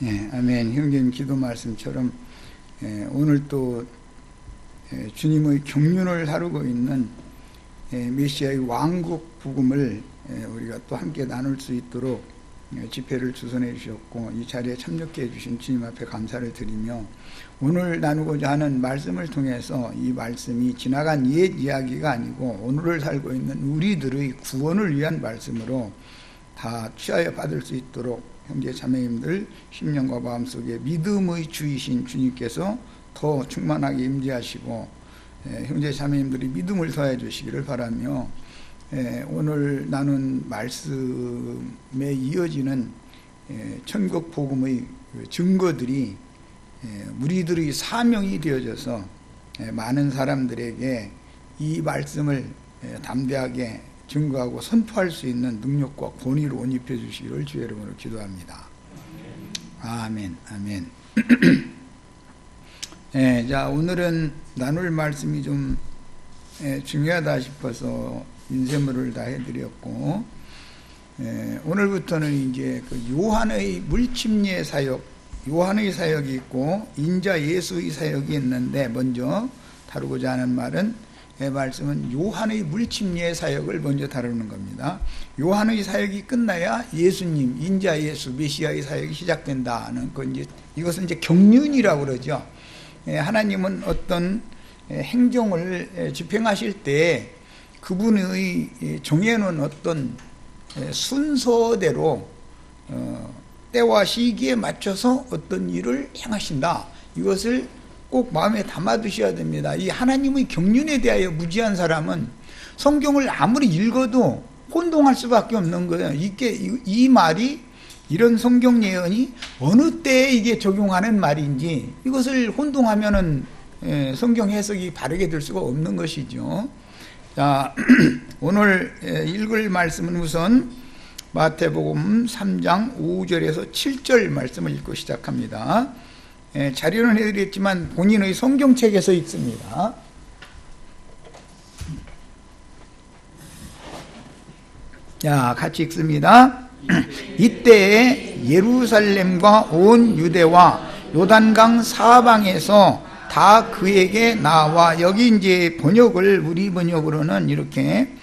예, 아멘. 형제님 기도 말씀처럼 오늘 또 주님의 경륜을 다루고 있는 메시아의 왕국 복음을 우리가 또 함께 나눌 수 있도록 집회를 주선해 주셨고 이 자리에 참여케 해주신 주님 앞에 감사를 드리며 오늘 나누고자 하는 말씀을 통해서 이 말씀이 지나간 옛 이야기가 아니고 오늘을 살고 있는 우리들의 구원을 위한 말씀으로 다 취하여 받을 수 있도록 형제 자매님들 심령과 마음속에 믿음의 주이신 주님께서 더 충만하게 임재하시고 형제 자매님들이 믿음을 더해 주시기를 바라며 오늘 나눈 말씀에 이어지는 천국 복음의 증거들이 우리들의 사명이 되어져서 많은 사람들에게 이 말씀을 담대하게 증거하고 선포할 수 있는 능력과 권위를 온 입혀 주시기를 주의 이름으로 기도합니다. 아멘. 아멘. 자, 오늘은 나눌 말씀이 좀 중요하다 싶어서 인쇄물을 다 해드렸고, 오늘부터는 이제 그 요한의 물침례 사역, 요한의 사역이 있고 인자 예수의 사역이 있는데, 먼저 다루고자 하는 말씀은 요한의 물침례 사역을 먼저 다루는 겁니다. 요한의 사역이 끝나야 예수님, 인자 예수, 메시아의 사역이 시작된다는 건 이것은 이제 경륜이라고 그러죠. 하나님은 어떤 행정을 집행하실 때 그분의 정해놓은 어떤 순서대로 때와 시기에 맞춰서 어떤 일을 행하신다. 이것을 꼭 마음에 담아두셔야 됩니다. 이 하나님의 경륜에 대하여 무지한 사람은 성경을 아무리 읽어도 혼동할 수밖에 없는 거예요. 이 말이, 이런 성경 예언이 어느 때에 이게 적용하는 말인지 이것을 혼동하면은 성경 해석이 바르게 될 수가 없는 것이죠. 자, 오늘 읽을 말씀은 우선 마태복음 3장 5절에서 7절 말씀을 읽고 시작합니다. 자료는 해드렸지만 본인의 성경책에서 읽습니다. 자, 같이 읽습니다. 이때에 예루살렘과 온 유대와 요단강 사방에서 다 그에게 나와, 여기 이제 번역을, 우리 번역으로는 이렇게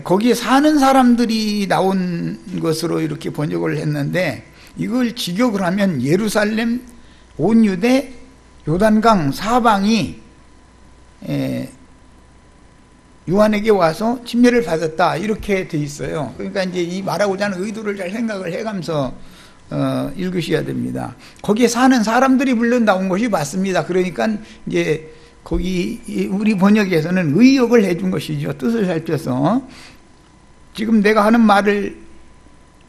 거기에 사는 사람들이 나온 것으로 이렇게 번역을 했는데, 이걸 직역을 하면 예루살렘, 온 유대, 요단강 사방이 요한에게 와서 침례를 받았다, 이렇게 돼 있어요. 그러니까 이제 이 말하고자 하는 의도를 잘 생각을 해가면서 읽으셔야 됩니다. 거기에 사는 사람들이 물론 나온 것이 맞습니다. 그러니까 이제 거기 우리 번역에서는 의역을 해준 것이죠. 뜻을 살펴서. 지금 내가 하는 말을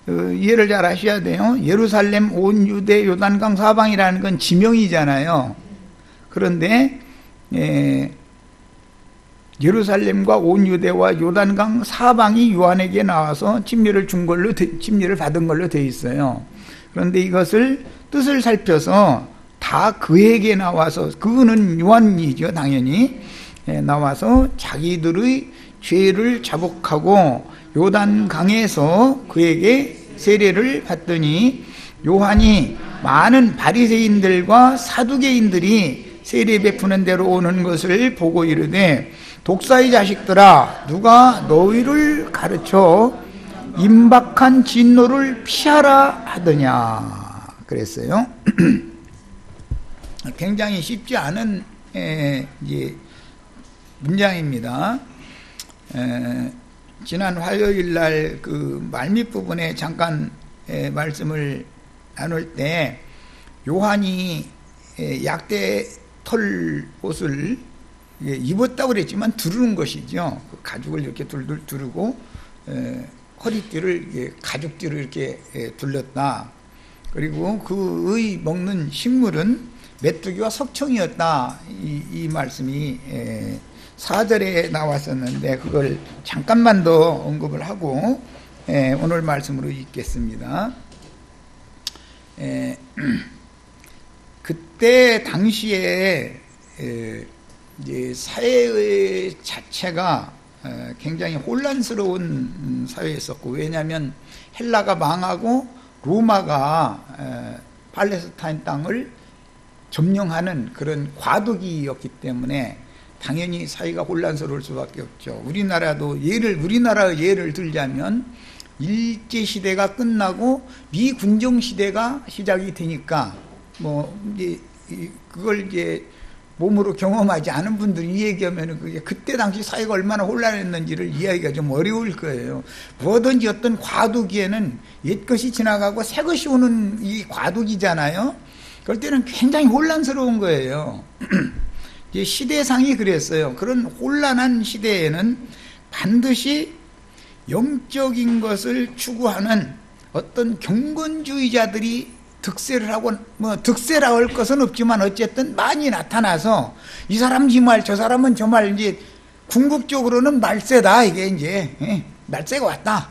이해를 잘 하셔야 돼요. 예루살렘, 온 유대, 요단강 사방이라는 건 지명이잖아요. 그런데 예루살렘과 온 유대와 요단강 사방이 요한에게 나와서 침례를 받은 걸로 되어 있어요. 그런데 이것을 뜻을 살펴서 다 그에게 나와서, 그는 요한이죠, 당연히. 나와서 자기들의 죄를 자복하고 요단강에서 그에게 세례를 받더니 요한이 많은 바리새인들과 사두개인들이 세례 베푸는 데로 오는 것을 보고 이르되, 독사의 자식들아, 누가 너희를 가르쳐 임박한 진노를 피하라 하더냐, 그랬어요. 굉장히 쉽지 않은 이제 문장입니다. 지난 화요일 날 그 말밑 부분에 잠깐 말씀을 나눌 때 요한이 약대 털 옷을 입었다고 그랬지만 두르는 것이죠. 그 가죽을 이렇게 둘둘 두르고 허리띠를 가죽띠로 이렇게 둘렀다. 그리고 그의 먹는 식물은 메뚜기와 석청이었다. 이 말씀이 4절에 나왔었는데 그걸 잠깐만 더 언급을 하고 오늘 말씀으로 읽겠습니다. 그때 당시에 이제 사회 자체가 굉장히 혼란스러운 사회였었고, 왜냐하면 헬라가 망하고 로마가 팔레스타인 땅을 점령하는 그런 과도기였기 때문에 당연히 사회가 혼란스러울 수밖에 없죠. 우리나라의 예를 들자면 일제시대가 끝나고 미군정시대가 시작이 되니까 이제 그걸 이제 몸으로 경험하지 않은 분들이 얘기하면 그때 당시 사회가 얼마나 혼란했는지를 이해하기가 좀 어려울 거예요. 뭐든지 어떤 과도기에는 옛것이 지나가고 새것이 오는 이 과도기잖아요. 그럴 때는 굉장히 혼란스러운 거예요. 이제 시대상이 그랬어요. 그런 혼란한 시대에는 반드시 영적인 것을 추구하는 어떤 경건주의자들이 득세를 하고, 득세라 할 것은 없지만 어쨌든 많이 나타나서 이 사람 이 말, 저 사람은 저 말, 이제 궁극적으로는 말세다. 이게 이제, 말세가 왔다.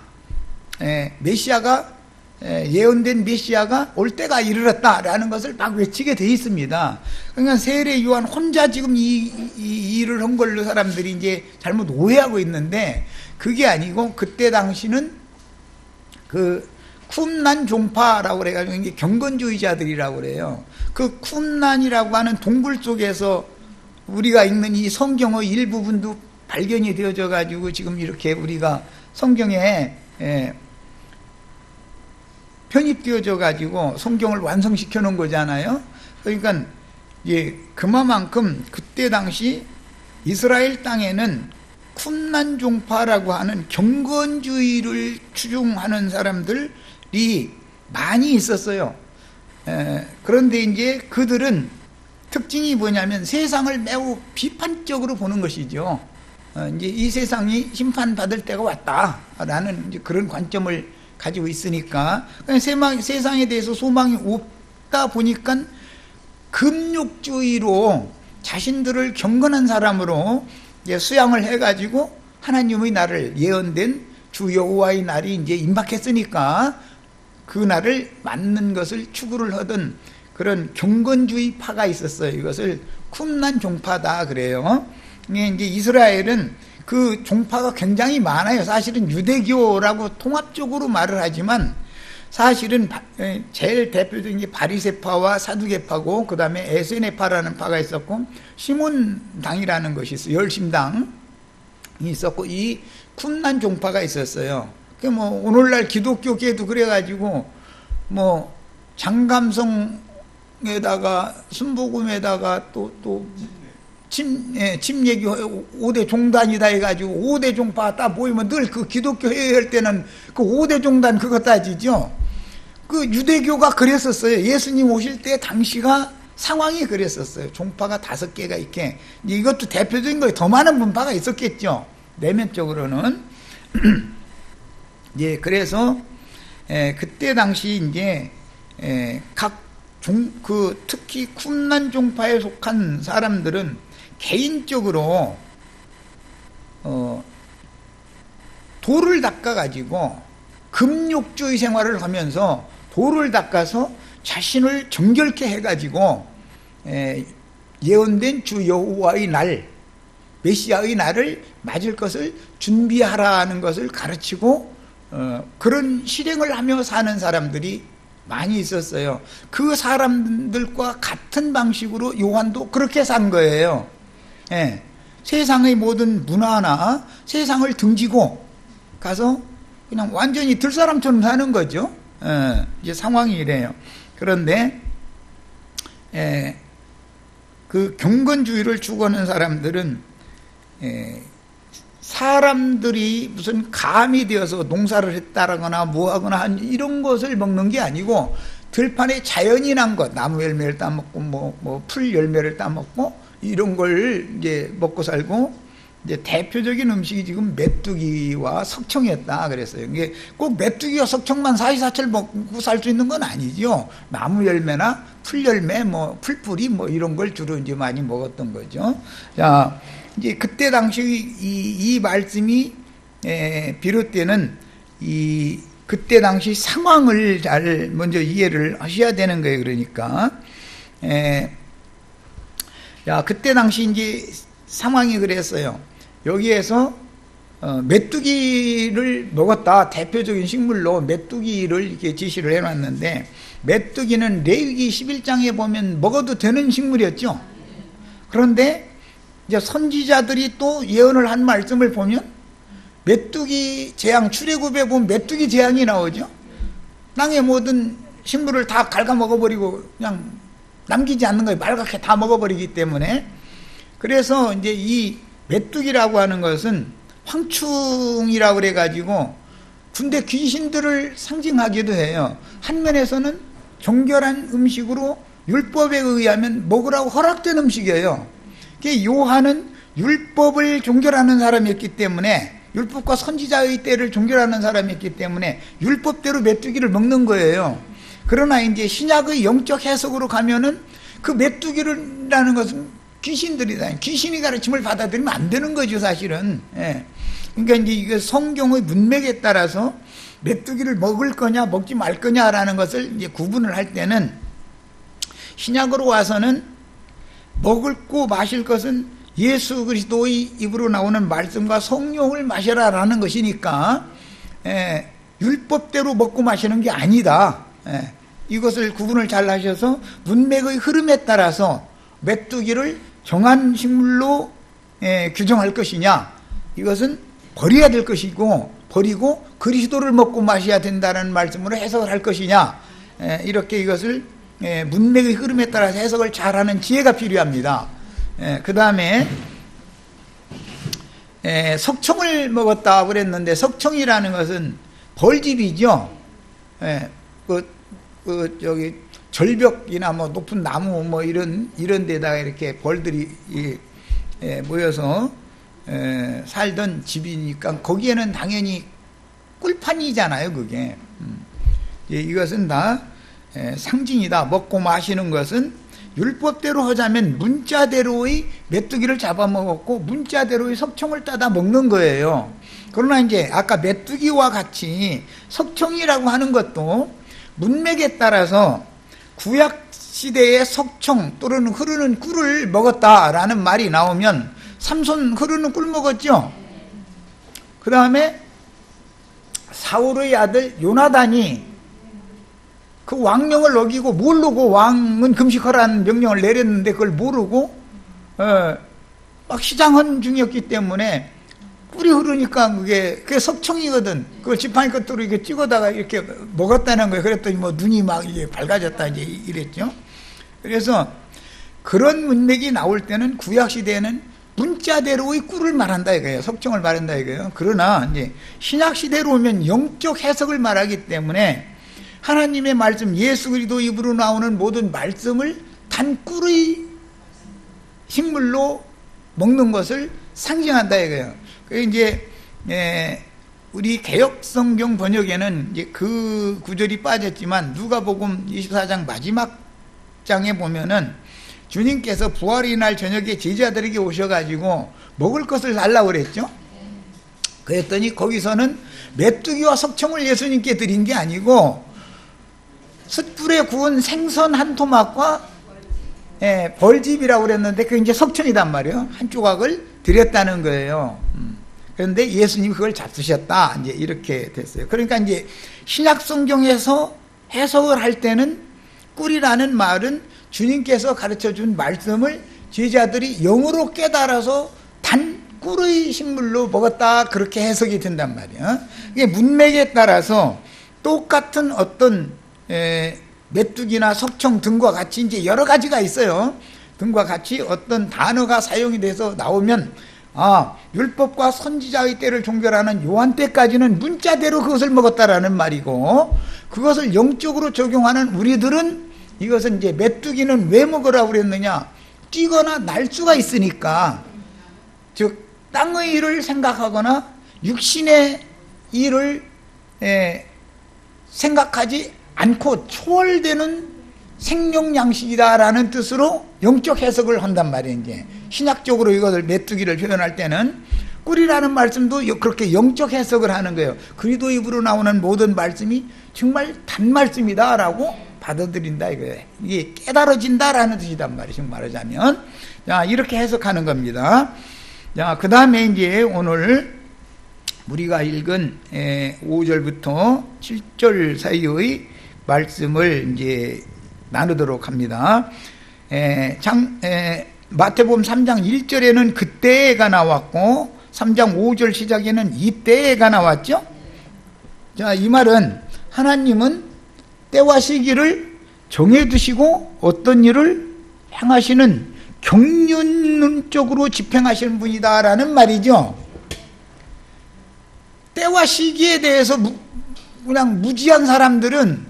메시아가, 예언된 메시아가 올 때가 이르렀다라는 것을 막 외치게 돼 있습니다. 그러니까 세례 요한 혼자 지금 이 일을 한 걸로 사람들이 이제 잘못 오해하고 있는데 그게 아니고 그때 당시는 쿰난 종파라고 그래가지고 이게 경건주의자들이라고 그래요. 그 쿰난이라고 하는 동굴 속에서 우리가 읽는 이 성경의 일부분도 발견이 되어져 가지고 지금 이렇게 우리가 성경에 편입되어져 가지고 성경을 완성시켜 놓은 거잖아요. 그러니까 그만큼 그때 당시 이스라엘 땅에는 쿰난 종파라고 하는 경건주의를 추종하는 사람들이 많이 있었어요. 그런데 이제 그들은 특징이 뭐냐면 세상을 매우 비판적으로 보는 것이죠. 이제 이 세상이 심판받을 때가 왔다라는 이제 그런 관점을 가지고 있으니까 세상에 대해서 소망이 없다 보니까 금욕주의로 자신들을 경건한 사람으로 이제 수양을 해가지고 하나님의 날을 예언된 주 여호와의 날이 이제 임박했으니까 그 날을 맞는 것을 추구를 하던 그런 경건주의 파가 있었어요. 이것을 쿰난 종파다 그래요. 이제 이스라엘은 그 종파가 굉장히 많아요. 사실은 유대교라고 통합적으로 말을 하지만 사실은 제일 대표적인 게 바리새파와 사두개파고 그 다음에 에세네파라는 파가 있었고 시몬당이라는 것이 있어요. 열심당이 있었고 이 쿰난 종파가 있었어요. 오늘날 기독교계도 그래가지고 장감성에다가 순복음에다가 침 얘기 5대 종단이다 해가지고 5대 종파 딱 모이면 늘 그 기독교 회의할 때는 그 5대 종단 그거 따지죠. 그 유대교가 그랬었어요. 예수님 오실 때 당시가 상황이 그랬었어요. 종파가 5개가 있게. 이것도 대표적인 거예요. 더 많은 분파가 있었겠죠. 내면적으로는. 예, 그래서 그때 당시 이제 특히 쿰난 종파에 속한 사람들은 개인적으로 돌을 닦아가지고 금욕주의 생활을 하면서 돌을 닦아서 자신을 정결케 해가지고 예언된 주 여호와의 날, 메시아의 날을 맞을 것을 준비하라는 것을 가르치고 그런 실행을 하며 사는 사람들이 많이 있었어요. 그 사람들과 같은 방식으로 요한도 그렇게 산 거예요. 세상의 모든 문화나 세상을 등지고 가서 그냥 완전히 들사람처럼 사는 거죠. 이제 상황이 이래요. 그런데 그 경건주의를 추구하는 사람들은 사람들이 무슨 감이 되어서 농사를 했다거나 뭐하거나 이런 것을 먹는 게 아니고 들판에 자연이 난 것, 나무 열매를 따먹고 풀 열매를 따먹고 이런 걸 이제 먹고 살고, 이제 대표적인 음식이 지금 메뚜기와 석청이었다 그랬어요. 이게 꼭 메뚜기와 석청만 사시사철 먹고 살 수 있는 건 아니죠. 나무 열매나 풀 열매, 풀뿌리 이런 걸 주로 이제 많이 먹었던 거죠. 자, 이제 그때 당시 이 말씀이 비롯되는 그때 당시 상황을 잘 먼저 이해를 하셔야 되는 거예요. 그러니까 그때 당시 이제 상황이 그랬어요. 여기에서 메뚜기를 먹었다. 대표적인 식물로 메뚜기를 이렇게 지시를 해놨는데, 메뚜기는 레위기 11장에 보면 먹어도 되는 식물이었죠. 그런데 이제 선지자들이 또 예언을 한 말씀을 보면 메뚜기 재앙, 출애굽에 보면 메뚜기 재앙이 나오죠. 땅의 모든 식물을 다 갉아먹어버리고 그냥 남기지 않는 거예요. 말갛게 다 먹어버리기 때문에. 그래서 이제 이 메뚜기라고 하는 것은 황충이라고 그래가지고 군대 귀신들을 상징하기도 해요. 한 면에서는 정결한 음식으로 율법에 의하면 먹으라고 허락된 음식이에요. 요한은 율법을 종결하는 사람이었기 때문에, 율법과 선지자의 때를 종결하는 사람이었기 때문에 율법대로 메뚜기를 먹는 거예요. 그러나 이제 신약의 영적 해석으로 가면은 그 메뚜기라는 것은 귀신들이다. 귀신이 가르침을 받아들이면 안 되는 거죠, 사실은. 예. 그러니까 이제 이게 성경의 문맥에 따라서 메뚜기를 먹을 거냐 먹지 말 거냐라는 것을 이제 구분을 할 때는, 신약으로 와서는 먹을고 마실 것은 예수 그리스도의 입으로 나오는 말씀과 성령을 마셔라라는 것이니까, 율법대로 먹고 마시는 게 아니다. 이것을 구분을 잘 하셔서 문맥의 흐름에 따라서 메뚜기를 정한 식물로 규정할 것이냐, 이것은 버려야 될 것이고, 버리고 그리스도를 먹고 마셔야 된다는 말씀으로 해석을 할 것이냐, 이렇게 이것을 문맥의 흐름에 따라서 해석을 잘하는 지혜가 필요합니다. 그 다음에 석청을 먹었다 그랬는데, 석청이라는 것은 벌집이죠. 저기 절벽이나 뭐 높은 나무 뭐 이런 데다가 이렇게 벌들이 모여서 살던 집이니까 거기에는 당연히 꿀판이잖아요, 그게. 이것은 다 상징이다. 먹고 마시는 것은 율법대로 하자면 문자대로의 메뚜기를 잡아먹었고 문자대로의 석청을 따다 먹는 거예요. 그러나 이제 아까 메뚜기와 같이 석청이라고 하는 것도 문맥에 따라서 구약 시대의 석청 또는 흐르는 꿀을 먹었다라는 말이 나오면, 삼손 흐르는 꿀 먹었죠. 그 다음에 사울의 아들 요나단이 그 왕명을 어기고 모르고, 왕은 금식하라는 명령을 내렸는데 그걸 모르고 막 시장한 중이었기 때문에 꿀이 흐르니까 그게 석청이거든. 그걸 지팡이 끝으로 이렇게 찍어다가 이렇게 먹었다는 거예요. 그랬더니 뭐 눈이 막 이게 밝아졌다 이제 이랬죠. 그래서 그런 문맥이 나올 때는 구약 시대에는 문자대로의 꿀을 말한다 이거예요. 석청을 말한다 이거예요. 그러나 이제 신약 시대로 오면 영적 해석을 말하기 때문에 하나님의 말씀, 예수 그리스도 입으로 나오는 모든 말씀을 단 꿀의 식물로 먹는 것을 상징한다 이거예요. 이제 우리 개역 성경 번역에는 이제 그 구절이 빠졌지만, 누가복음 24장 마지막 장에 보면은 주님께서 부활의 날 저녁에 제자들에게 오셔가지고 먹을 것을 달라고 그랬죠. 그랬더니 거기서는 메뚜기와 석청을 예수님께 드린 게 아니고 숯불에 구운 생선 한 토막과 벌집이라고 그랬는데 그게 이제 석청이단 말이에요. 한 조각을 드렸다는 거예요. 그런데 예수님이 그걸 잡수셨다, 이제 이렇게 됐어요. 그러니까 이제 신약 성경에서 해석을 할 때는 꿀이라는 말은 주님께서 가르쳐 준 말씀을 제자들이 영으로 깨달아서 단 꿀의 식물로 먹었다, 그렇게 해석이 된단 말이에요. 이게 문맥에 따라서 똑같은 어떤 메뚜기나 석청 등과 같이 이제 여러 가지가 있어요. 등과 같이 어떤 단어가 사용이 돼서 나오면, 율법과 선지자의 때를 종결하는 요한 때까지는 문자대로 그것을 먹었다라는 말이고, 그것을 영적으로 적용하는 우리들은 이것은 이제 메뚜기는 왜 먹으라고 그랬느냐, 뛰거나 날 수가 있으니까, 즉 땅의 일을 생각하거나 육신의 일을 생각하지 않고 초월되는 생명 양식이다라는 뜻으로 영적 해석을 한단 말이에요. 이제 신학적으로 이것을 메뚜기를 표현할 때는 꿀이라는 말씀도 그렇게 영적 해석을 하는 거예요. 그리스도 입으로 나오는 모든 말씀이 정말 단 말씀이다라고 받아들인다 이거예요. 이게 깨달아진다라는 뜻이단 말이죠, 말하자면. 자, 이렇게 해석하는 겁니다. 자, 그 다음에 이제 오늘 우리가 읽은 5절부터 7절 사이의 말씀을 이제 나누도록 합니다. 마태복음 3장 1절에는 그때가 나왔고 3장 5절 시작에는 이때가 나왔죠. 자, 이 말은 하나님은 때와 시기를 정해두시고 어떤 일을 행하시는 경륜적으로 집행하시는 분이다라는 말이죠. 때와 시기에 대해서 그냥 무지한 사람들은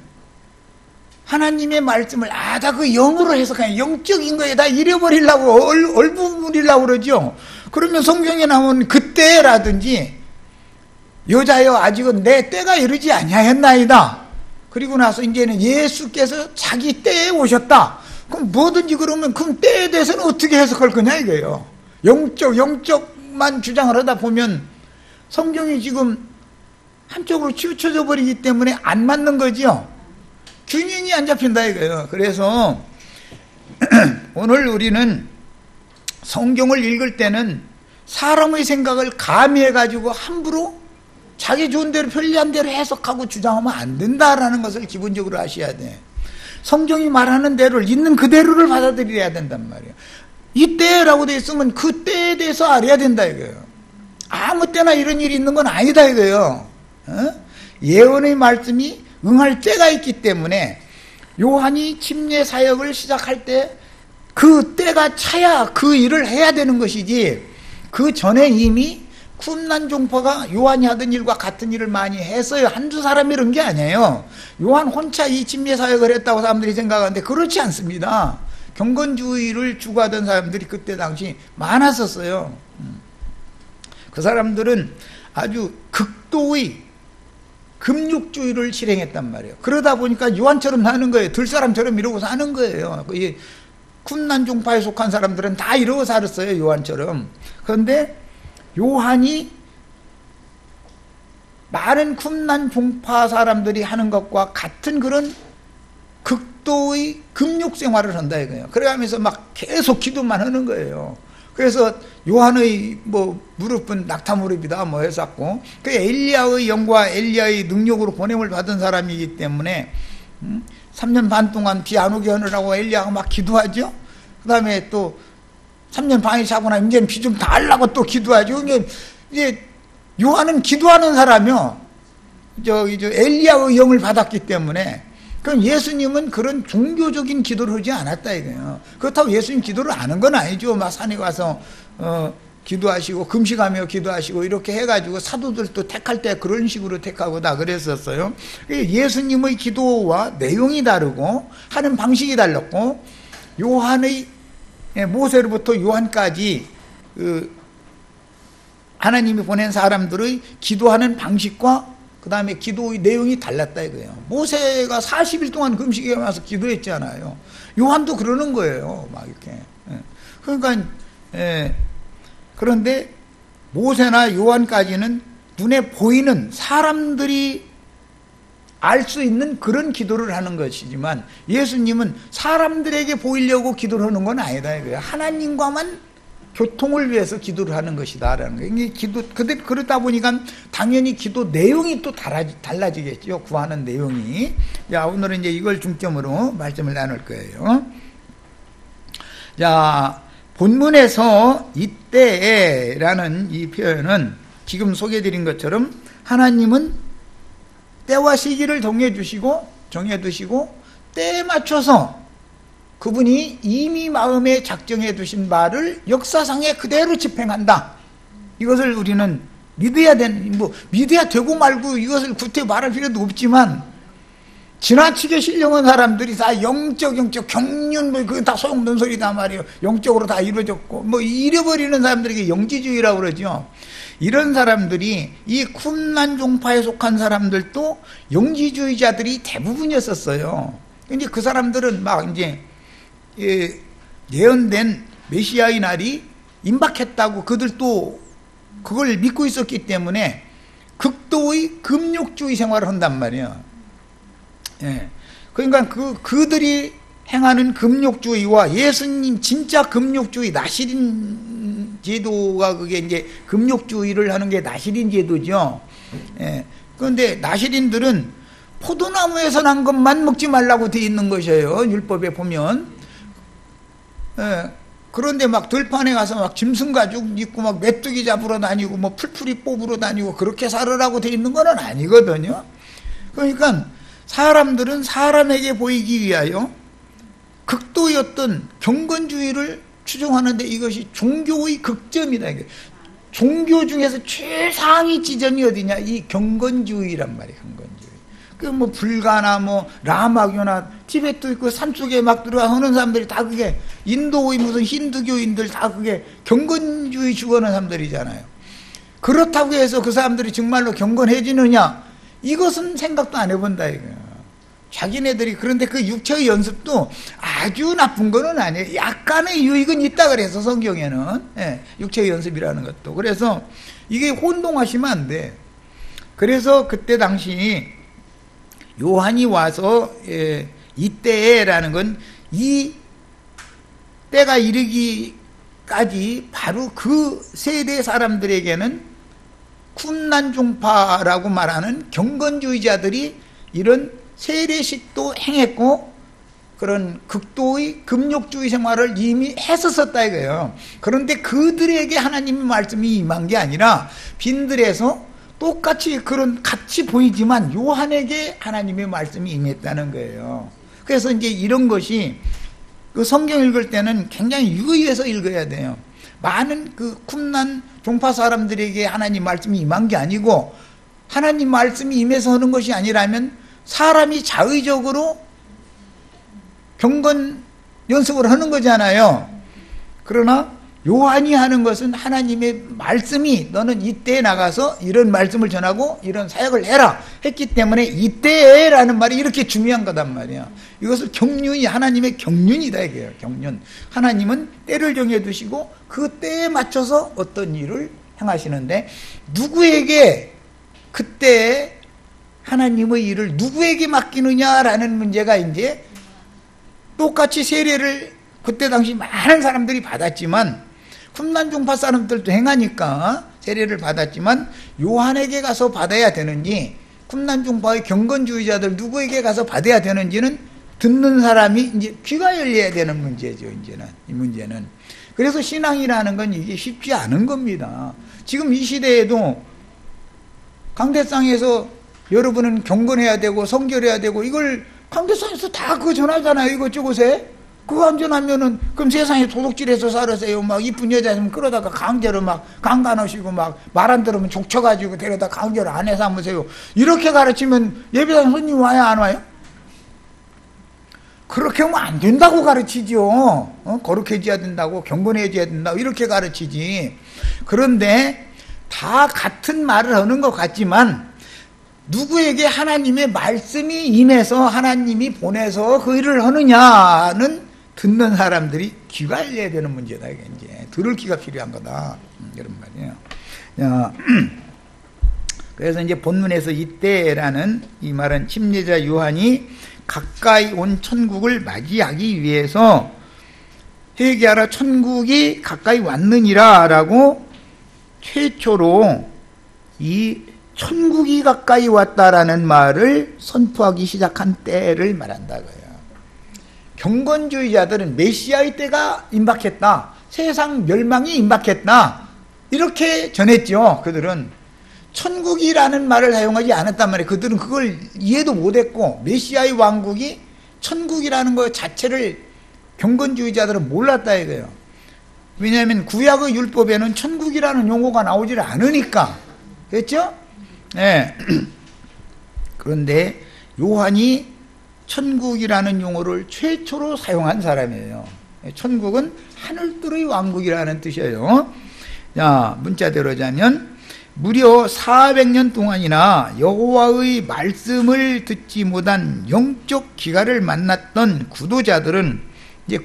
하나님의 말씀을 다 그 영으로 해석하는 영적인 거에 다 잃어버리려고 얼부무리려고 그러죠. 그러면 성경에 나오는 그때라든지 여자여 아직은 내 때가 이르지 아니하였나이다. 그리고 나서 이제는 예수께서 자기 때에 오셨다. 그럼 뭐든지 그러면 그 때에 대해서는 어떻게 해석할 거냐 이거예요. 영적만 주장을 하다 보면 성경이 지금 한쪽으로 치우쳐져 버리기 때문에 안 맞는 거지요. 균형이 안 잡힌다 이거예요. 그래서 오늘 우리는 성경을 읽을 때는 사람의 생각을 가미해 가지고 함부로 자기 좋은 대로 편리한 대로 해석하고 주장하면 안 된다라는 것을 기본적으로 아셔야 돼. 성경이 말하는 대로를 있는 그대로를 받아들여야 된단 말이에요. 이때라고 돼 있으면 그 때에 대해서 알아야 된다 이거예요. 아무 때나 이런 일이 있는 건 아니다 이거예요. 예언의 말씀이 응할 때가 있기 때문에 요한이 침례 사역을 시작할 때 그 때가 차야 그 일을 해야 되는 것이지, 그 전에 이미 쿰난 종파가 요한이 하던 일과 같은 일을 많이 했어요. 한두 사람이 이런 게 아니에요. 요한 혼자 이 침례 사역을 했다고 사람들이 생각하는데 그렇지 않습니다. 경건주의를 추구하던 사람들이 그때 당시 많았었어요. 그 사람들은 아주 극도의 금욕주의를 실행했단 말이에요. 그러다 보니까 요한처럼 사는 거예요. 들사람처럼 이러고 사는 거예요. 쿰난 종파에 속한 사람들은 다 이러고 살았어요. 요한처럼. 그런데 요한이 많은 쿰난 종파 사람들이 하는 것과 같은 그런 극도의 금욕 생활을 한다 이거예요. 그래가면서 막 계속 기도만 하는 거예요. 그래서 요한의 무릎은 낙타 무릎이다 했었고, 그 엘리야의 영과 엘리야의 능력으로 보냄을 받은 사람이기 때문에 3년 반 동안 비 안 오게 하느라고 엘리야가 막 기도하죠. 그 다음에 또 3년 반이 차고 나면 이제는 비 좀 달라고 또 기도하죠. 이제 요한은 기도하는 사람이요. 엘리야의 영을 받았기 때문에. 그럼 예수님은 그런 종교적인 기도를 하지 않았다 이거예요. 그렇다고 예수님 기도를 안 한 건 아니죠. 막 산에 가서 기도하시고 금식하며 기도하시고 이렇게 해가지고 사도들도 택할 때 그런 식으로 택하고 다 그랬었어요. 예수님의 기도와 내용이 다르고 하는 방식이 달랐고, 요한의 모세로부터 요한까지 하나님이 보낸 사람들의 기도하는 방식과 그 다음에 기도의 내용이 달랐다 이거예요. 모세가 40일 동안 금식에 와서 기도했잖아요. 요한도 그러는 거예요. 막 이렇게. 그러니까 그런데 모세나 요한까지는 눈에 보이는 사람들이 알 수 있는 그런 기도를 하는 것이지만, 예수님은 사람들에게 보이려고 기도를 하는 건 아니다 이거예요. 하나님과만 교통을 위해서 기도를 하는 것이다라는 거예요. 그러다 보니까 당연히 기도 내용이 또 달라지겠죠. 구하는 내용이. 자, 오늘은 이제 이걸 중점으로 말씀을 나눌 거예요. 자, 본문에서 이때라는 이 표현은 지금 소개해드린 것처럼 하나님은 때와 시기를 정해두시고 때에 맞춰서 그분이 이미 마음에 작정해 두신 바를 역사상에 그대로 집행한다. 이것을 우리는 믿어야 믿어야 되고 말고 이것을 구태 말할 필요도 없지만, 지나치게 신령한 사람들이 다 영적 경륜 그거 다 소용없는 소리다 말이에요. 영적으로 다 이루어졌고 잃어버리는 사람들에게 영지주의라고 그러죠. 이런 사람들이 이 쿰난 종파에 속한 사람들도 영지주의자들이 대부분이었었어요. 근데 그 사람들은 막 이제 예언된 메시아의 날이 임박했다고 그들도 그걸 믿고 있었기 때문에 극도의 금욕주의 생활을 한단 말이에요. 그러니까 그들이 행하는 금욕주의와 예수님 진짜 금욕주의 나시린 제도가 그게 이제 금욕주의를 하는 게 나시린 제도죠. 예. 그런데 나시린들은 포도나무에서 난 것만 먹지 말라고 돼 있는 것이에요. 율법에 보면. 예. 그런데 막 들판에 가서 막 짐승 가죽 입고 막 메뚜기 잡으러 다니고 뭐 풀풀이 뽑으러 다니고 그렇게 살으라고 돼 있는 건 아니거든요. 그러니까 사람들은 사람에게 보이기 위하여 극도의 어떤 경건주의를 추종하는데 이것이 종교의 극점이다. 종교 중에서 최상위 지점이 어디냐? 이 경건주의란 말이에요. 경건주의. 그 뭐 불가나 뭐 라마교나 티베트 있고 산속에 막 들어가는 사람들이 다 그게 인도의 무슨 힌두교인들 다 그게 경건주의 추구하는 사람들이잖아요. 그렇다고 해서 그 사람들이 정말로 경건해지느냐? 이것은 생각도 안 해본다 이거야. 자기네들이. 그런데 그 육체의 연습도 아주 나쁜 거는 아니에요. 약간의 유익은 있다 그래서 성경에는. 예, 육체의 연습이라는 것도. 그래서 이게 혼동하시면 안 돼. 그래서 그때 당시 요한이 와서 이때라는 건 이 때가 이르기까지 바로 그 세대 사람들에게는 쿰난종파라고 말하는 경건주의자들이 이런 세례식도 행했고 그런 극도의 금욕주의 생활을 이미 했었다 이거예요. 그런데 그들에게 하나님의 말씀이 임한 게 아니라 빈들에서 똑같이 그런 같이 보이지만 요한에게 하나님의 말씀이 임했다는 거예요. 그래서 이제 이런 것이 그 성경 읽을 때는 굉장히 유의해서 읽어야 돼요. 많은 그 쿰난 종파 사람들에게 하나님 말씀이 임한 게 아니고 하나님 말씀이 임해서 하는 것이 아니라면 사람이 자의적으로 경건 연습을 하는 거잖아요. 그러나 요한이 하는 것은 하나님의 말씀이 너는 이때에 나가서 이런 말씀을 전하고 이런 사역을 해라 했기 때문에 이때라는 말이 이렇게 중요한 거단 말이야. 이것을 경륜이 하나님의 경륜이다 이게요. 경륜. 하나님은 때를 정해두시고 그 때에 맞춰서 어떤 일을 행하시는데 누구에게 그때 하나님의 일을 누구에게 맡기느냐라는 문제가 이제 똑같이 세례를 그때 당시 많은 사람들이 받았지만 쿰난종파 사람들도 행하니까 세례를 받았지만 요한에게 가서 받아야 되는지 쿰난종파의 경건주의자들 누구에게 가서 받아야 되는지는 듣는 사람이 이제 귀가 열려야 되는 문제죠. 이제는 이 문제는. 그래서 신앙이라는 건 이게 쉽지 않은 겁니다. 지금 이 시대에도 강대상에서 여러분은 경건해야 되고 성결해야 되고 이걸 강대상에서 다 그거 전하잖아요. 이것저것에. 그거 안 전하면은 그럼 세상에 도둑질해서 살으세요. 막 이쁜 여자 있으면 끌어다가 강제로 막 강간하시고 막 말 안 들으면 족쳐가지고 데려다 강제로 안에 삼으세요. 이렇게 가르치면 예배당 손님 와야 안 와요? 그렇게 하면 안 된다고 가르치죠. 거룩해져야 된다고 경건해져야 된다고 이렇게 가르치지. 그런데 다 같은 말을 하는 것 같지만 누구에게 하나님의 말씀이 임해서 하나님이 보내서 그 일을 하느냐는 듣는 사람들이 귀가 열려야 되는 문제다. 이게 이제 들을 귀가 필요한 거다. 이런 말이에요. 야, 그래서 이제 본문에서 이때라는 이 말은 침례자 요한이 가까이 온 천국을 맞이하기 위해서 회개하라 천국이 가까이 왔느니라 라고 최초로 이 천국이 가까이 왔다라는 말을 선포하기 시작한 때를 말한다고요. 경건주의자들은 메시아의 때가 임박했다. 세상 멸망이 임박했다. 이렇게 전했죠. 그들은 천국이라는 말을 사용하지 않았단 말이에요. 그들은 그걸 이해도 못했고 메시아의 왕국이 천국이라는 것 자체를 경건주의자들은 몰랐다 이거예요. 왜냐하면 구약의 율법에는 천국이라는 용어가 나오질 않으니까. 그렇죠? 네. 그런데 요한이 천국이라는 용어를 최초로 사용한 사람이에요. 천국은 하늘들의 왕국이라는 뜻이에요. 자, 문자대로 자면 무려 400년 동안이나 여호와의 말씀을 듣지 못한 영적 기갈을 만났던 구도자들은 이제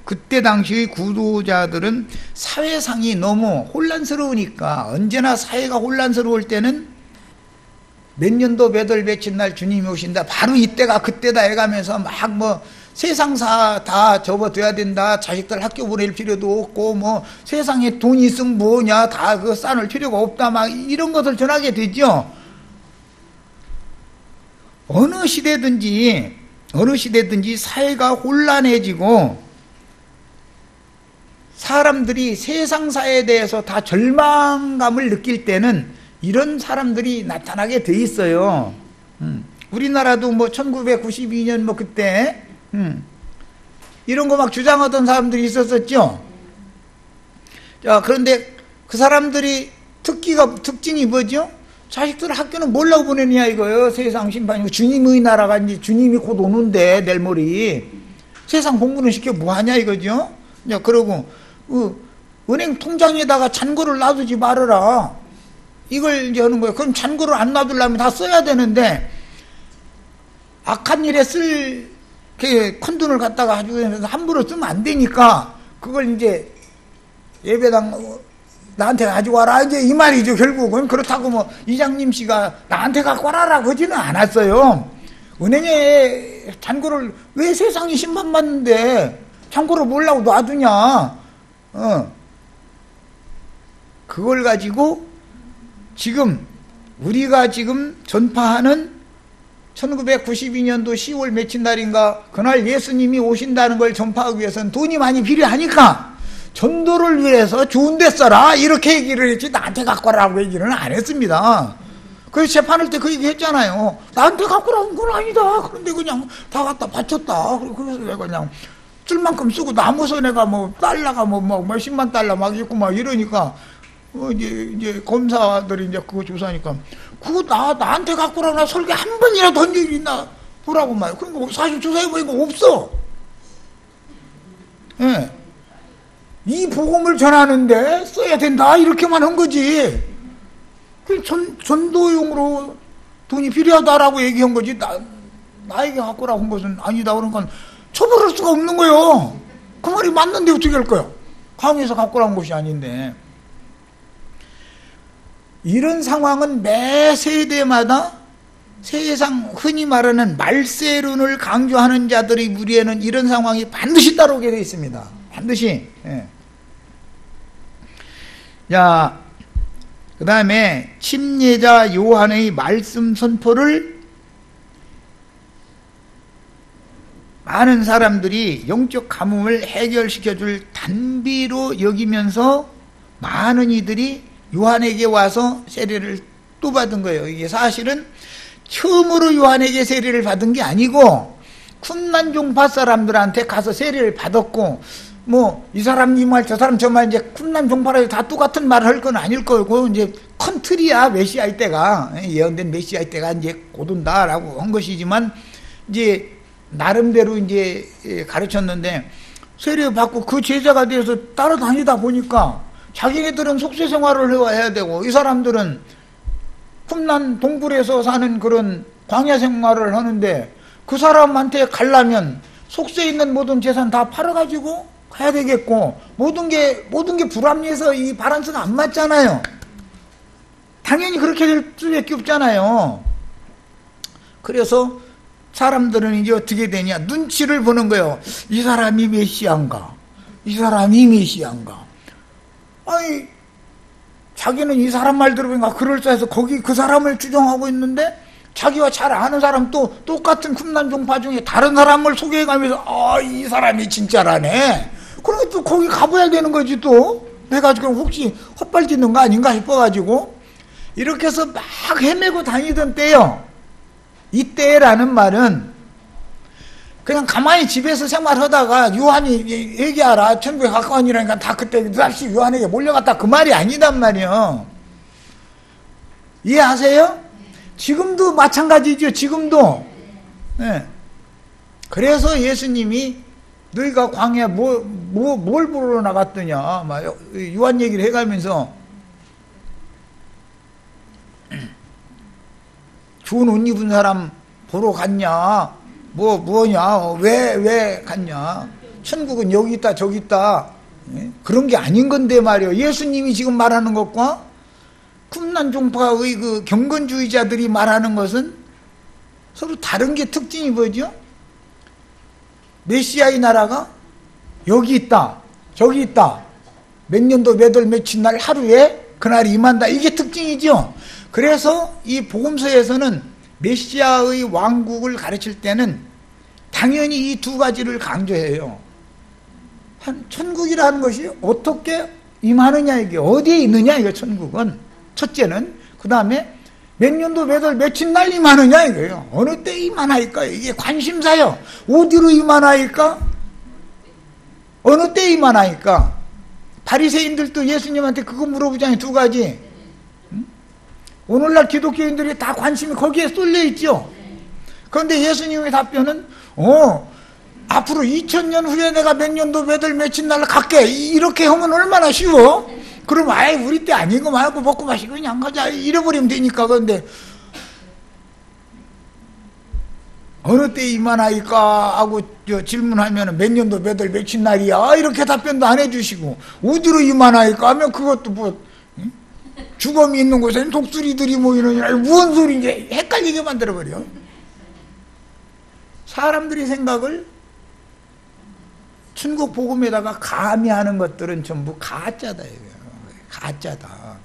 그때 당시의 구도자들은 사회상이 너무 혼란스러우니까 언제나 사회가 혼란스러울 때는 몇 년도 몇 월 며칠 날 주님이 오신다. 바로 이때가 그때다 해가면서 막 뭐 세상사 다 접어둬야 된다. 자식들 학교 보낼 필요도 없고 뭐 세상에 돈이 있으면 뭐냐. 다 그거 쌓을 필요가 없다. 막 이런 것을 전하게 되죠. 어느 시대든지 사회가 혼란해지고 사람들이 세상사에 대해서 다 절망감을 느낄 때는 이런 사람들이 나타나게 돼 있어요. 우리나라도 뭐 1992년 뭐 그때 이런 거 막 주장하던 사람들이 있었었죠. 자, 그런데 그 사람들이 특징이 뭐죠? 자식들 학교는 뭐라고 보내느냐 이거예요. 세상 심판이고 주님의 나라가 이제 주님이 곧 오는데 내일 모레 세상 공부는 시켜 뭐하냐 이거죠. 자, 그러고 은행 통장에다가 잔고를 놔두지 말아라. 이걸 이제 하는 거예요. 그럼 잔고를 안 놔두려면 다 써야 되는데 악한 일에 쓸 큰 돈을 갖다가 가지고 함부로 쓰면 안 되니까 그걸 이제 예배당 나한테 가지고 와라 이제 이 말이죠. 결국은 그렇다고 뭐 이장님 씨가 나한테 갖고 와라라고 하지는 않았어요. 은행에 잔고를 왜 세상이 심판받는데 잔고를 몰라고 놔두냐. 그걸 가지고 지금 우리가 지금 전파하는 1992년도 10월 며칠 날인가 그날 예수님이 오신다는 걸 전파하기 위해서는 돈이 많이 필요하니까 전도를 위해서 좋은 데 써라 이렇게 얘기를 했지 나한테 갖고 와라고 얘기는 안 했습니다. 그래서 재판할 때 그 얘기 했잖아요. 나한테 갖고 오라는 건 아니다. 그런데 그냥 다 갖다 바쳤다. 그래서 내가 그냥 쓸 만큼 쓰고 남아서 내가 뭐 달러가 뭐 몇십만 달러 막 있고 막 이러니까 이제 검사들이 이제 그거 조사하니까 그거 나한테 갖고 오라고 나 설계 한 번이라도 한 적이 있나 보라고 말이야. 그러니까 사실 조사해보니까 없어. 예. 이 복음을 전하는데 써야 된다 이렇게만 한 거지. 그 전도용으로 돈이 필요하다라고 얘기한 거지 나에게 갖고 오라고 한 것은 아니다. 그러니까 처벌할 수가 없는 거예요. 그 말이 맞는데 어떻게 할 거야. 강에서 갖고 오라는 것이 아닌데. 이런 상황은 매 세대마다 세상 흔히 말하는 말세론을 강조하는 자들의 무리에는 이런 상황이 반드시 따라오게 되어 있습니다. 반드시. 예. 자, 그 다음에 침례자 요한의 말씀 선포를 많은 사람들이 영적 가뭄을 해결시켜줄 단비로 여기면서 많은 이들이 요한에게 와서 세례를 또 받은 거예요. 이게 사실은 처음으로 요한에게 세례를 받은 게 아니고 쿰난 종파 사람들한테 가서 세례를 받았고 뭐 이 사람 이 말 저 사람 저 말 이제 쿰난 종파라 다 똑같은 말을 할 건 아닐 거고 이제 컨트리야 메시아의 때가 예언된 메시아의 때가 이제 곧 온다라고 한 것이지만 이제 나름대로 이제 가르쳤는데 세례 받고 그 제자가 되어서 따라다니다 보니까 자기네들은 속세 생활을 해야 되고 이 사람들은 쿰난 동굴에서 사는 그런 광야 생활을 하는데 그 사람한테 가려면 속세에 있는 모든 재산 다 팔아가지고 가야 되겠고 모든 게 불합리해서 이 바란스가 안 맞잖아요. 당연히 그렇게 될 수밖에 없잖아요. 그래서 사람들은 이제 어떻게 되냐 눈치를 보는 거예요. 이 사람이 메시아인가 이 사람이 메시아인가. 아니 자기는 이 사람 말 들어보니까 그럴싸해서 거기 그 사람을 추종하고 있는데 자기와 잘 아는 사람 또 똑같은 쿰난 종파 중에 다른 사람을 소개해가면서 이 사람이 진짜라네. 그러면 또 거기 가봐야 되는 거지 또. 내가 지금 혹시 헛발짓는 거 아닌가 싶어가지고 이렇게 해서 막 헤매고 다니던 때요. 이때라는 말은 그냥 가만히 집에서 생활하다가 요한이 얘기하라 천국에 가까우니라니까 다 그때 납시 요한에게 몰려갔다 그 말이 아니단 말이에요. 이해하세요? 지금도 마찬가지죠. 지금도. 네. 그래서 예수님이 너희가 광야에 뭘 보러 나갔더냐 막 요한 얘기를 해가면서 좋은 옷 입은 사람 보러 갔냐 뭐냐 왜 갔냐 천국은 여기 있다 저기 있다 그런 게 아닌 건데 말이에요. 예수님이 지금 말하는 것과 쿰난 종파의 그 경건주의자들이 말하는 것은 서로 다른 게 특징이 뭐죠? 메시아의 나라가 여기 있다, 저기 있다, 몇 년도 몇 월 며칠 날 하루에 그날이 임한다, 이게 특징이죠. 그래서 이 복음서에서는 메시아의 왕국을 가르칠 때는 당연히 이 두 가지를 강조해요. 천국이라는 것이 어떻게 임하느냐, 이게 어디에 있느냐, 이거 천국은 첫째는. 그 다음에 몇 년도 몇 월 며칠 날 임하느냐, 이거예요. 어느 때 임하나이까, 이게 관심사요. 어디로 임하나이까, 어느 때 임하나이까. 바리새인들도 예수님한테 그거 물어보잖아요. 두 가지. 오늘날 기독교인들이 다 관심이 거기에 쏠려 있죠. 그런데 예수님의 답변은 앞으로 2000년 후에 내가 몇 년도 몇 월 며칠 날 갈게, 이렇게 하면 얼마나 쉬워? 그럼 아예 우리 때 아니고 말고 먹고 마시고 그냥 가자, 잃어버리면 되니까. 그런데 어느 때 임하나이까 하고 질문하면 몇 년도 몇 월 며칠 날이야, 이렇게 답변도 안 해주시고, 어디로 임하나이까 하면 그것도 뭐 주검이 있는 곳에는 독수리들이 모이느냐, 무슨 소리인지 헷갈리게 만들어버려. 사람들이 생각을 천국 복음에다가 가미하는 것들은 전부 가짜다, 이거예요. 가짜다.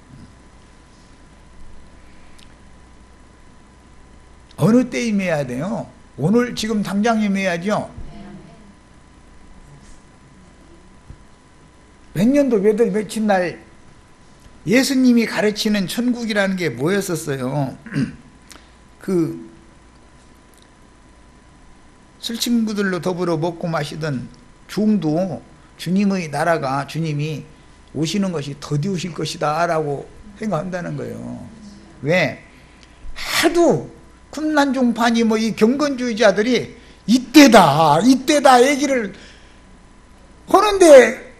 어느 때 임해야 돼요? 오늘 지금 당장 임해야죠. 몇 년도 몇 월 며칠 날 예수님이 가르치는 천국이라는 게 뭐였었어요? 그 술 친구들로 더불어 먹고 마시던 중도 주님의 나라가, 주님이 오시는 것이 더디우실 것이다 라고 생각한다는 거예요. 왜? 하도 쿰난종파니 뭐 이 경건주의자들이 이때다 얘기를 하는데,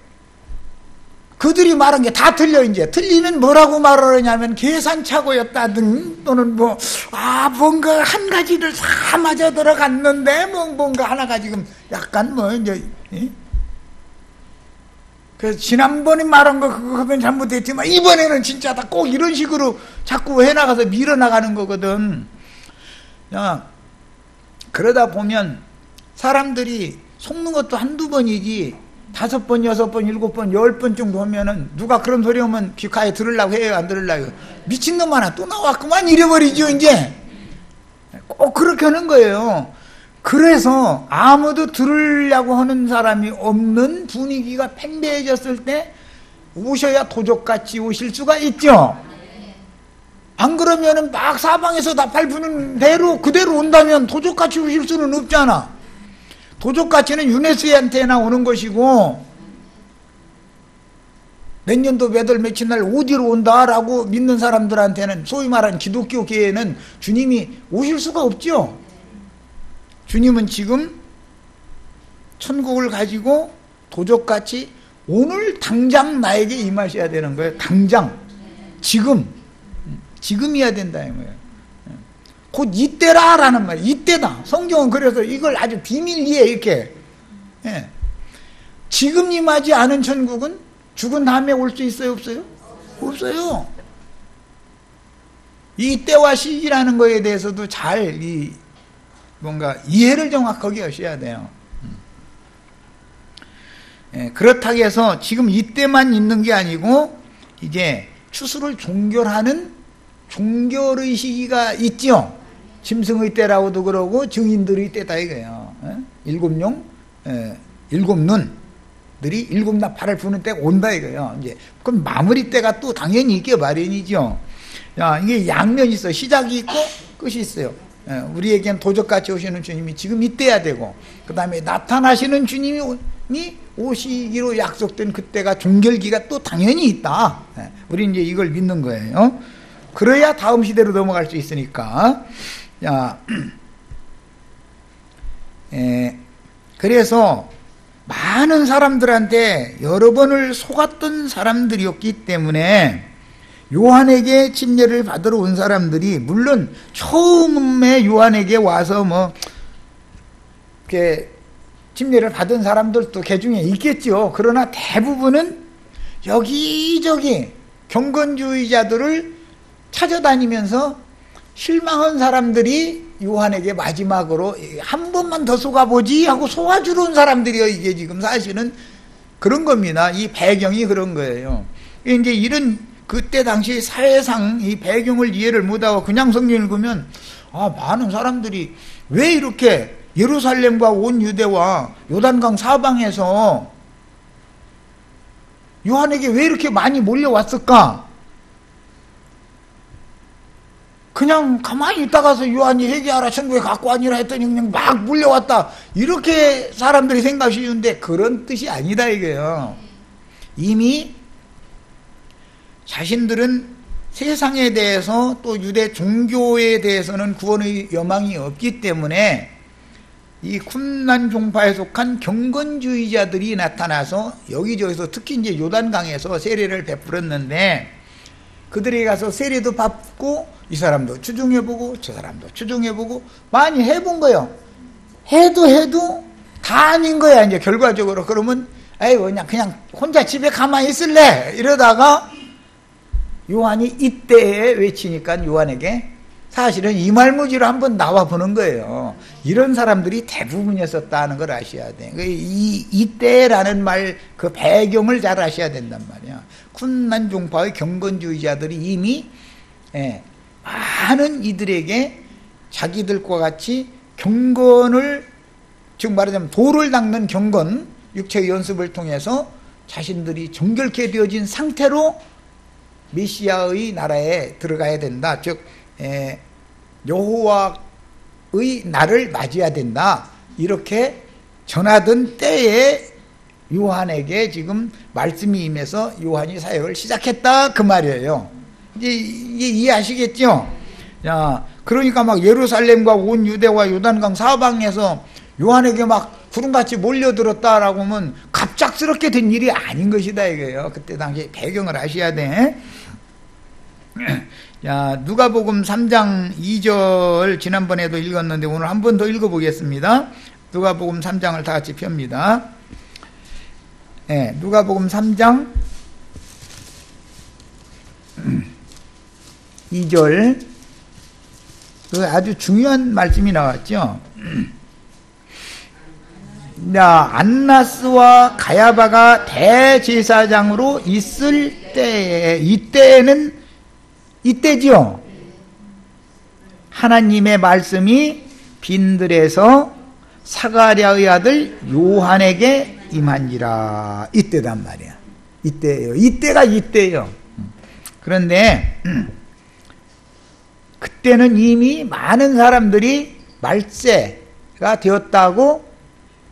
그들이 말한 게 다 틀려. 이제 틀리면 뭐라고 말을 하냐면 계산착오였다든, 또는 뭔가 한 가지를 다 맞아 들어갔는데 뭔가 하나가 지금 약간 이제, 그래서 지난번에 말한 거 그거 하면 잘못됐지만 이번에는 진짜 다 꼭 이런 식으로 자꾸 해나가서 밀어나가는 거거든. 그러다 보면 사람들이 속는 것도 한두 번이지 5번, 6번, 7번, 10번 정도 하면은 누가 그런 소리 하면 귀가에 들으려고 해요, 안 들으려고? 미친놈 하나 또 나왔구만, 잃어버리죠. 이제 꼭 그렇게 하는 거예요. 그래서 아무도 들으려고 하는 사람이 없는 분위기가 팽배해졌을 때 오셔야 도적같이 오실 수가 있죠. 안 그러면은 막 사방에서 나팔 부는 대로 그대로 온다면 도적같이 오실 수는 없잖아. 도적같이는 유네스한테나 오는 것이고, 몇 년도 몇 월 며칠 날 어디로 온다라고 믿는 사람들한테는, 소위 말하는 기독교계에는 주님이 오실 수가 없죠. 주님은 지금 천국을 가지고 도적같이 오늘 당장 나에게 임하셔야 되는 거예요. 당장, 지금이어야 된다 이 거예요. 곧 이때라라는 말이에요. 이때다. 성경은 그래서 이걸 아주 비밀리에 이렇게, 지금 임하지 않은 천국은 죽은 다음에 올 수 있어요, 없어요? 없어요. 이 때와 시기라는 거에 대해서도 잘 뭔가 이해를 정확하게 하셔야 돼요. 그렇다고 해서 지금 이때만 있는 게 아니고 이제 추수를 종결하는 종결의 시기가 있죠. 짐승의 때라고도 그러고 증인들의 때다 이거예요. 일곱 눈들이 일곱 나팔을 부는 때가 온다 이거예요. 이제 그럼 마무리 때가 또 당연히 있게 마련이죠. 이게 양면이 있어. 시작이 있고 끝이 있어요. 우리에겐 도적같이 오시는 주님이 지금 이때야 되고, 그 다음에 나타나시는 주님이 오시기로 약속된 그때가 종결기가 또 당연히 있다. 우리 이제 이걸 믿는 거예요. 그래야 다음 시대로 넘어갈 수 있으니까. 그래서 많은 사람들한테 여러 번을 속았던 사람들이었기 때문에 요한에게 침례를 받으러 온 사람들이, 물론 처음에 요한에게 와서 이렇게 침례를 받은 사람들도 개중에 있겠죠. 그러나 대부분은 여기저기 경건주의자들을 찾아다니면서 실망한 사람들이 요한에게 마지막으로 한 번만 더 속아보지 하고 속아주러 온 사람들이요. 이게 지금 사실은 그런 겁니다. 이 배경이 그런 거예요. 이제 이런 그때 당시 사회상 이 배경을 이해를 못하고 그냥 성경 읽으면 많은 사람들이 왜 이렇게 예루살렘과 온 유대와 요단강 사방에서 요한에게 왜 이렇게 많이 몰려왔을까? 그냥 가만히 있다가서 요한이 회개하라 천국에 갖고 와니라 했더니 그냥 막 몰려왔다. 이렇게 사람들이 생각하시는데 그런 뜻이 아니다 이거예요. 이미 자신들은 세상에 대해서 또 유대 종교에 대해서는 구원의 여망이 없기 때문에 이 쿰란 종파에 속한 경건주의자들이 나타나서 여기저기서 특히 이제 요단강에서 세례를 베풀었는데 그들에게 가서 세례도 받고 이 사람도 추중해보고 저 사람도 추중해보고 많이 해본 거예요. 해도 다 아닌 거야 이제 결과적으로. 그러면 아이고 그냥 혼자 집에 가만히 있을래 이러다가 요한이 이때에 외치니까 요한에게 사실은 이말무지로 한번 나와 보는 거예요. 이런 사람들이 대부분이었었다는 걸 아셔야 돼. 이때라는 말 그 배경을 잘 아셔야 된단 말이야. 쿰란 종파의 경건주의자들이 이미 많은 이들에게 자기들과 같이 경건을, 즉 말하자면 도를 닦는 경건, 육체의 연습을 통해서 자신들이 정결케 되어진 상태로 메시아의 나라에 들어가야 된다. 즉 여호와의 날을 맞이해야 된다. 이렇게 전하던 때에 요한에게 지금 말씀이 임해서 요한이 사역을 시작했다 그 말이에요. 이제 이해하시겠죠? 자, 그러니까 막 예루살렘과 온 유대와 요단강 사방에서 요한에게 막 구름같이 몰려들었다라고 하면 갑작스럽게 된 일이 아닌 것이다 이거예요. 그때 당시 배경을 아셔야 돼. 자, 누가복음 3장 2절 지난번에도 읽었는데 오늘 한 번 더 읽어보겠습니다. 누가복음 3장을 다 같이 펴니다. 누가복음 3장 2절 아주 중요한 말씀이 나왔죠. 자, 안나스와 가야바가 대제사장으로 있을 때에, 이때지요. 하나님의 말씀이 빈들에서 사가랴의 아들 요한에게 임한지라. 이때단 말이야. 이때예요. 이때가 이때예요. 그런데 그때는 이미 많은 사람들이 말세가 되었다고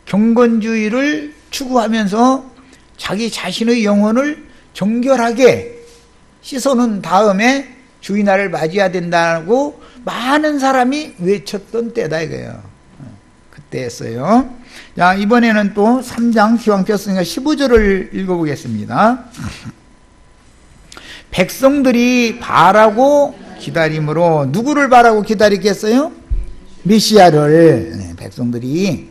경건주의를 추구하면서 자기 자신의 영혼을 정결하게 씻어놓은 다음에 주의 날을 맞이해야 된다고 많은 사람이 외쳤던 때다 이거예요. 그때였어요. 자, 이번에는 또 3장 기왕 폈으니까 15절을 읽어보겠습니다. 백성들이 바라고 기다림으로, 누구를 바라고 기다리겠어요? 메시아를. 백성들이,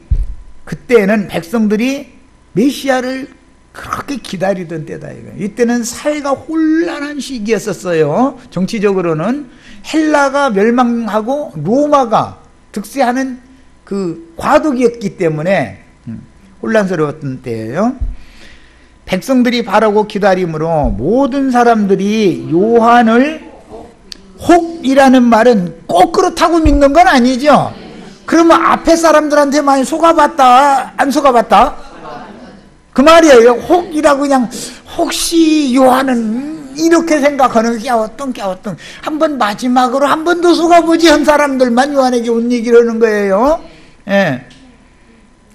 그때는 백성들이 메시아를 그렇게 기다리던 때다 이거예요. 이때는 사회가 혼란한 시기였었어요. 정치적으로는 헬라가 멸망하고 로마가 득세하는 그 과도기였기 때문에 혼란스러웠던 때예요. 백성들이 바라고 기다림으로 모든 사람들이 요한을, 혹이라는 말은 꼭 그렇다고 믿는 건 아니죠. 그러면 앞에 사람들한테 많이 속아봤다 안 속아봤다? 그 말이에요. 혹이라고 그냥 혹시 요한은 이렇게 생각하는 게 어떤 한번 마지막으로 한 번 더 속아보지 한 사람들만 요한에게 온 얘기를 하는 거예요. 예.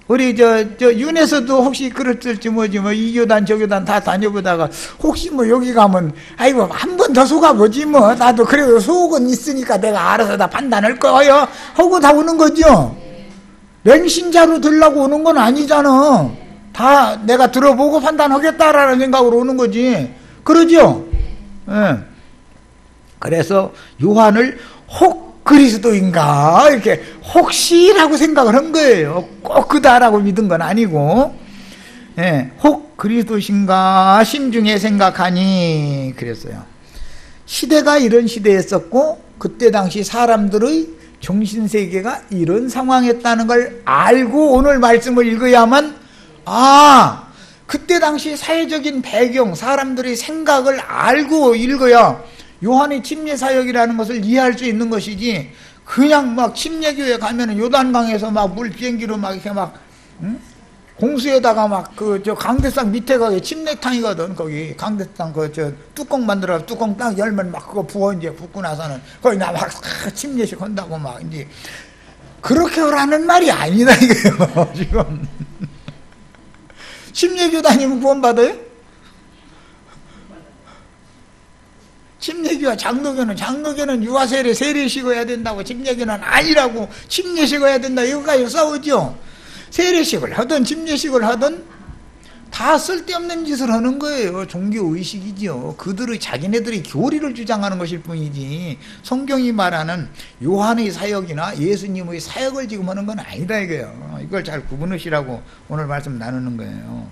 우리 윤에서도 혹시 그랬을지 뭐지 이 교단 저 교단 다 다녀보다가 혹시 여기 가면 아이고 한 번 더 속아보지 나도 그래도 속은 있으니까 내가 알아서 다 판단할 거예요 하고 다 오는 거죠. 맹신자로 들라고 오는 건 아니잖아. 다 내가 들어보고 판단하겠다라는 생각으로 오는 거지. 그러죠? 예. 그래서 요한을 혹 그리스도인가 이렇게 혹시라고 생각을 한 거예요. 꼭 그다라고 믿은 건 아니고, 혹 그리스도신가 심중에 생각하니 그랬어요. 시대가 이런 시대였었고 그때 당시 사람들의 정신세계가 이런 상황이었다는 걸 알고 오늘 말씀을 읽어야만 그때 당시 사회적인 배경, 사람들의 생각을 알고 읽어야 요한의 침례사역이라는 것을 이해할 수 있는 것이지, 그냥 막 침례교회 가면은 요단강에서 막 물 비행기로 막 이렇게 막 공수에다가 막 저 강대상 밑에가 침례탕이거든. 거기 강대상 뚜껑 만들어 뚜껑 딱 열면 막 그거 부어 이제 붓고 나서는 거기 나 막 침례식 한다고 막 이제 그렇게 하라는 말이 아니다 이거요. 지금 침례교 다니면 구원받아요? 침례교와 장로교는 유아세례 세례식 해야 된다고, 침례교는 아니라고, 침례식 해야 된다 이거가요. 싸우죠. 세례식을 하든 침례식을 하든 다 쓸데없는 짓을 하는 거예요. 종교의식이죠. 그들의 자기네들이 교리를 주장하는 것일 뿐이지 성경이 말하는 요한의 사역이나 예수님의 사역을 지금 하는 건 아니다 이거예요. 이걸 잘 구분하시라고 오늘 말씀 나누는 거예요.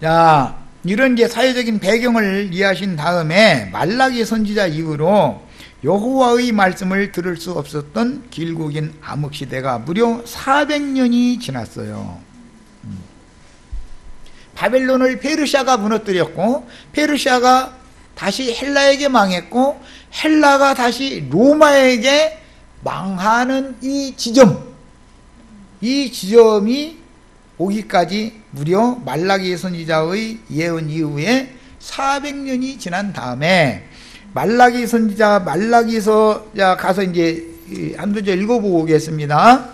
자, 이런 이제 사회적인 배경을 이해하신 다음에 말라기 선지자 이후로 여호와의 말씀을 들을 수 없었던 길고 긴 암흑시대가 무려 400년이 지났어요. 바벨론을 페르시아가 무너뜨렸고, 페르시아가 다시 헬라에게 망했고, 헬라가 다시 로마에게 망하는 이 지점이 오기까지 무려 말라기 선지자의 예언 이후에 400년이 지난 다음에 말라기 선지자 말라기서 가서 이제 한 소절 읽어보고 오겠습니다.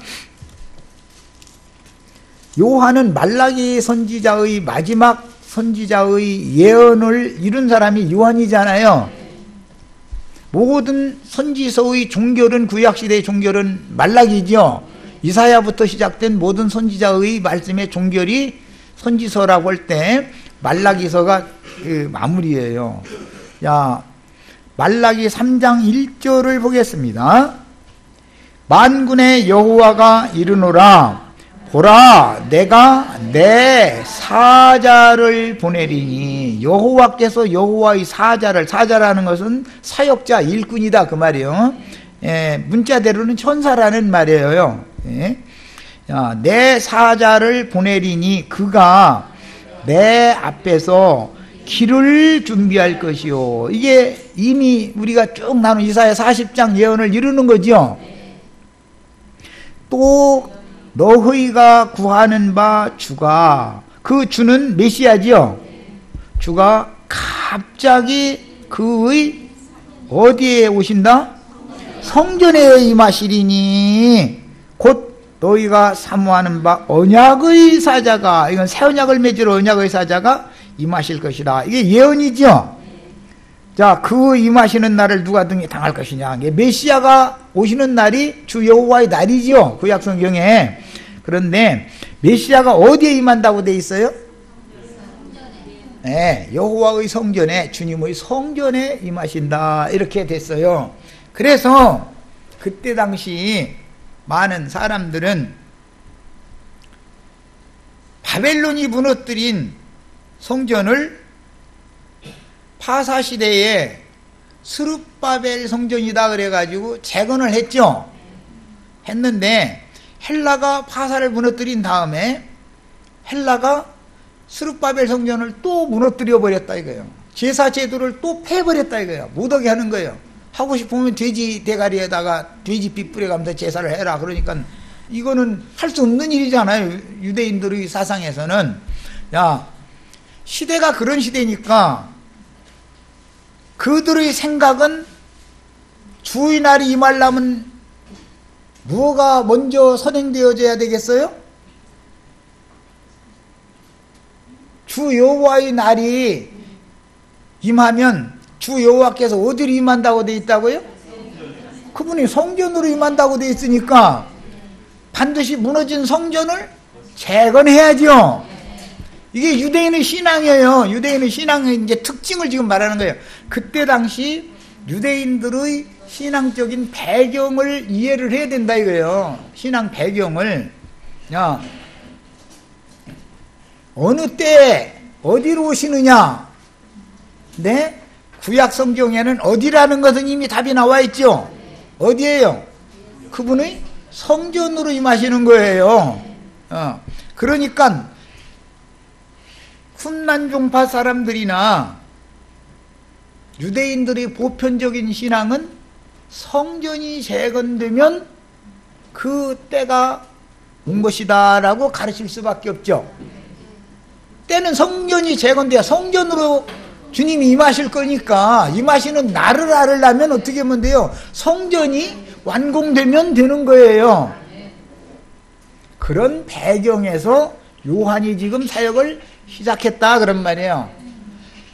요한은 말라기 선지자의 마지막 선지자의 예언을 이룬 사람이 요한이잖아요. 모든 선지서의 종결은, 구약시대의 종결은 말라기죠. 이사야부터 시작된 모든 선지자의 말씀의 종결이 선지서라고 할 때 말라기서가 그 마무리예요. 말라기 3장 1절을 보겠습니다. 만군의 여호와가 이르노라, 보라 내가 내 사자를 보내리니. 여호와께서 여호와의 사자라는 것은 사역자, 일꾼이다 그 말이에요. 문자대로는 천사라는 말이에요. 내 사자를 보내리니 그가 내 앞에서 길을 준비할 것이요. 이게 이미 우리가 쭉 나눈 이사야 40장 예언을 이루는 거죠. 또 너희가 구하는 바 주가, 그 주는 메시아지요. 주가 갑자기 그의 어디에 오신다? 성전에 임하시리니 곧 너희가 사모하는 바 언약의 사자가, 이건 새 언약을 맺으러 언약의 사자가 임하실 것이다. 이게 예언이죠. 자, 그 임하시는 날을 누가 당할 것이냐. 메시아가 오시는 날이 주 여호와의 날이죠. 구약 성경에. 그런데 메시아가 어디에 임한다고 돼 있어요? 네, 여호와의 성전에, 주님의 성전에 임하신다 이렇게 됐어요. 그래서 그때 당시 많은 사람들은 바벨론이 무너뜨린 성전을 파사시대에 스룹바벨 성전이다 그래가지고 재건을 했는데 헬라가 파사를 무너뜨린 다음에 헬라가 스룹바벨 성전을 또 무너뜨려 버렸다 이거예요. 제사 제도를 또 패버렸다 이거예요. 못하게 하는 거예요. 하고 싶으면 돼지 대가리에다가 돼지피 뿌려가면서 제사를 해라. 그러니까 이거는 할 수 없는 일이잖아요. 유대인들의 사상에서는. 시대가 그런 시대니까 그들의 생각은 주의 날이 임하려면 뭐가 먼저 선행되어져야 되겠어요? 주 여호와의 날이 임하면 주 여호와께서 어디로 임한다고 돼 있다고요? 그분이 성전으로 임한다고 돼 있으니까 반드시 무너진 성전을 재건해야죠. 이게 유대인의 신앙이에요. 유대인의 신앙의 이제 특징을 지금 말하는 거예요. 그때 당시 유대인들의 신앙적인 배경을 이해를 해야 된다 이거예요. 신앙 배경을. 어느 때에 어디로 오시느냐? 근데 구약 성경에는 어디라는 것은 이미 답이 나와 있죠. 어디예요? 그분의 성전으로 임하시는 거예요. 그러니까 쿰란 종파 사람들이나 유대인들의 보편적인 신앙은 성전이 재건되면 그 때가 온 것이다 라고 가르칠 수밖에 없죠. 때는 성전이 재건돼야 성전으로 주님이 임하실 거니까 임하시는 날을 알으려면 어떻게 하면 돼요? 성전이 완공되면 되는 거예요. 그런 배경에서 요한이 지금 사역을 시작했다 그런 말이에요.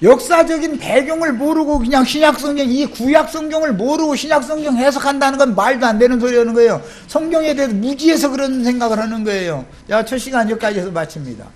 역사적인 배경을 모르고 그냥 신약성경, 이 구약성경을 모르고 신약성경 해석한다는 건 말도 안 되는 소리 하는 거예요. 성경에 대해서 무지해서 그런 생각을 하는 거예요. 자, 첫 시간 여기까지 해서 마칩니다.